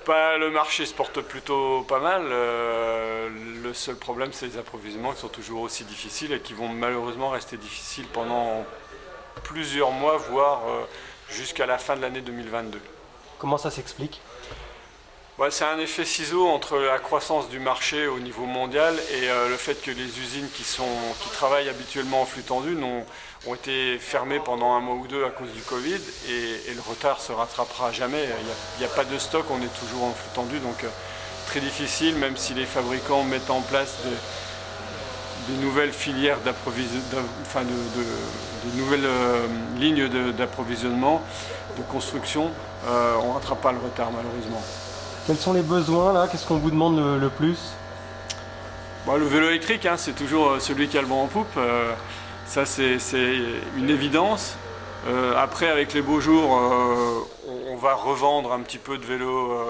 Le marché se porte plutôt pas mal. Le seul problème, c'est les approvisionnements qui sont toujours aussi difficiles et qui vont malheureusement rester difficiles pendant plusieurs mois, voire jusqu'à la fin de l'année 2022. Comment ça s'explique? C'est un effet ciseau entre la croissance du marché au niveau mondial et le fait que les usines qui travaillent habituellement en flux tendu ont été fermées pendant un mois ou deux à cause du Covid et le retard se rattrapera jamais. Il n'y a pas de stock, on est toujours en flux tendu, donc très difficile, même si les fabricants mettent en place des nouvelles filières de nouvelles lignes d'approvisionnement, de construction, on ne rattrape pas le retard malheureusement. Quels sont les besoins là? Qu'est-ce qu'on vous demande le plus? Le vélo électrique, hein, c'est toujours celui qui a le vent en poupe. Ça, c'est une évidence. Après, avec les beaux jours, on va revendre un petit peu de vélo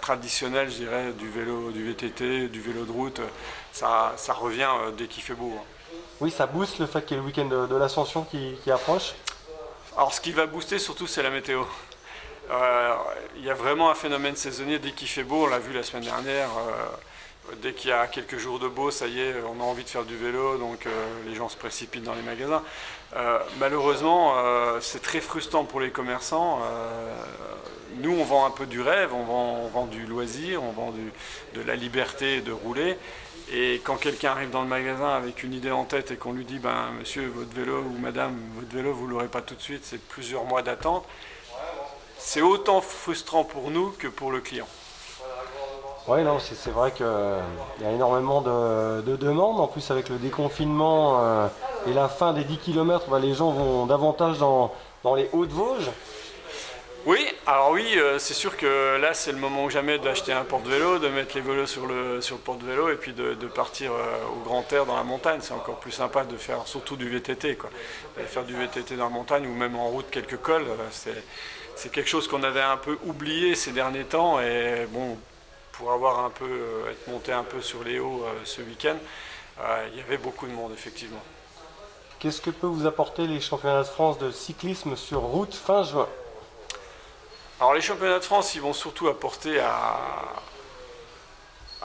traditionnel, je dirais, du VTT, du vélo de route. Ça revient dès qu'il fait beau. Oui, ça booste le fait qu'il y ait le week-end de l'Ascension qui approche. Alors, ce qui va booster surtout, c'est la météo. Il y a vraiment un phénomène saisonnier dès qu'il fait beau, on l'a vu la semaine dernière, dès qu'il y a quelques jours de beau, ça y est, on a envie de faire du vélo, donc les gens se précipitent dans les magasins. Malheureusement, c'est très frustrant pour les commerçants. Nous, on vend un peu du rêve, on vend du loisir, on vend de la liberté de rouler. Et quand quelqu'un arrive dans le magasin avec une idée en tête et qu'on lui dit « Monsieur, votre vélo ou madame, votre vélo, vous ne l'aurez pas tout de suite, c'est plusieurs mois d'attente », c'est autant frustrant pour nous que pour le client. Oui, non, c'est vrai qu'il y a énormément de demandes. En plus, avec le déconfinement et la fin des 10 km, les gens vont davantage dans les Hauts-de-Vosges. Oui, alors oui, c'est sûr que là, c'est le moment ou jamais d'acheter un porte-vélo, de mettre les vélos sur le porte-vélo et puis de partir au grand air dans la montagne. C'est encore plus sympa de faire surtout du VTT, quoi. De faire du VTT dans la montagne ou même en route quelques cols, c'est quelque chose qu'on avait un peu oublié ces derniers temps et bon, pour être monté un peu sur les hauts ce week-end, il y avait beaucoup de monde effectivement. Qu'est-ce que peut vous apporter les championnats de France de cyclisme sur route fin juin? Alors les championnats de France, ils vont surtout apporter à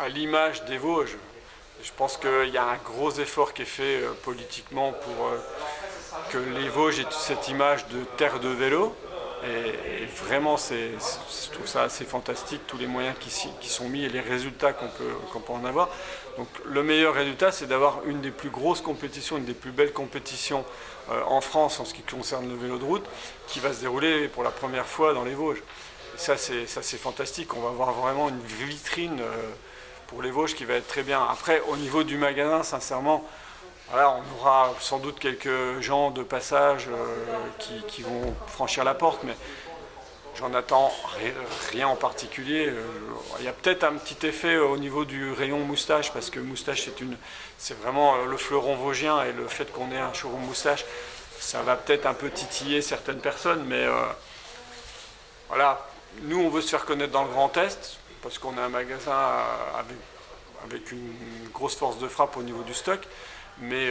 l'image des Vosges. Je pense qu'il y a un gros effort qui est fait politiquement pour que les Vosges aient cette image de terre de vélo. Et vraiment, je trouve ça assez fantastique, tous les moyens qui sont mis et les résultats qu'on peut en avoir. Donc le meilleur résultat, c'est d'avoir une des plus grosses compétitions, une des plus belles compétitions en France en ce qui concerne le vélo de route, qui va se dérouler pour la première fois dans les Vosges. Et ça, c'est fantastique. On va avoir vraiment une vitrine pour les Vosges qui va être très bien. Après, au niveau du magasin, sincèrement, voilà, on aura sans doute quelques gens de passage qui vont franchir la porte, mais j'en attends rien en particulier. Il y a peut-être un petit effet au niveau du rayon moustache, parce que moustache, c'est vraiment le fleuron vosgien, et le fait qu'on ait un showroom moustache, ça va peut-être un peu titiller certaines personnes, mais voilà, nous on veut se faire connaître dans le Grand Est, parce qu'on a un magasin avec une grosse force de frappe au niveau du stock. Mais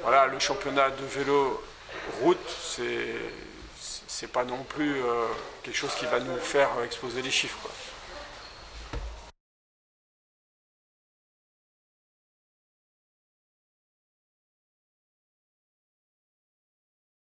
voilà, le championnat de vélo route, c'est pas non plus quelque chose qui va nous faire exploser les chiffres, quoi.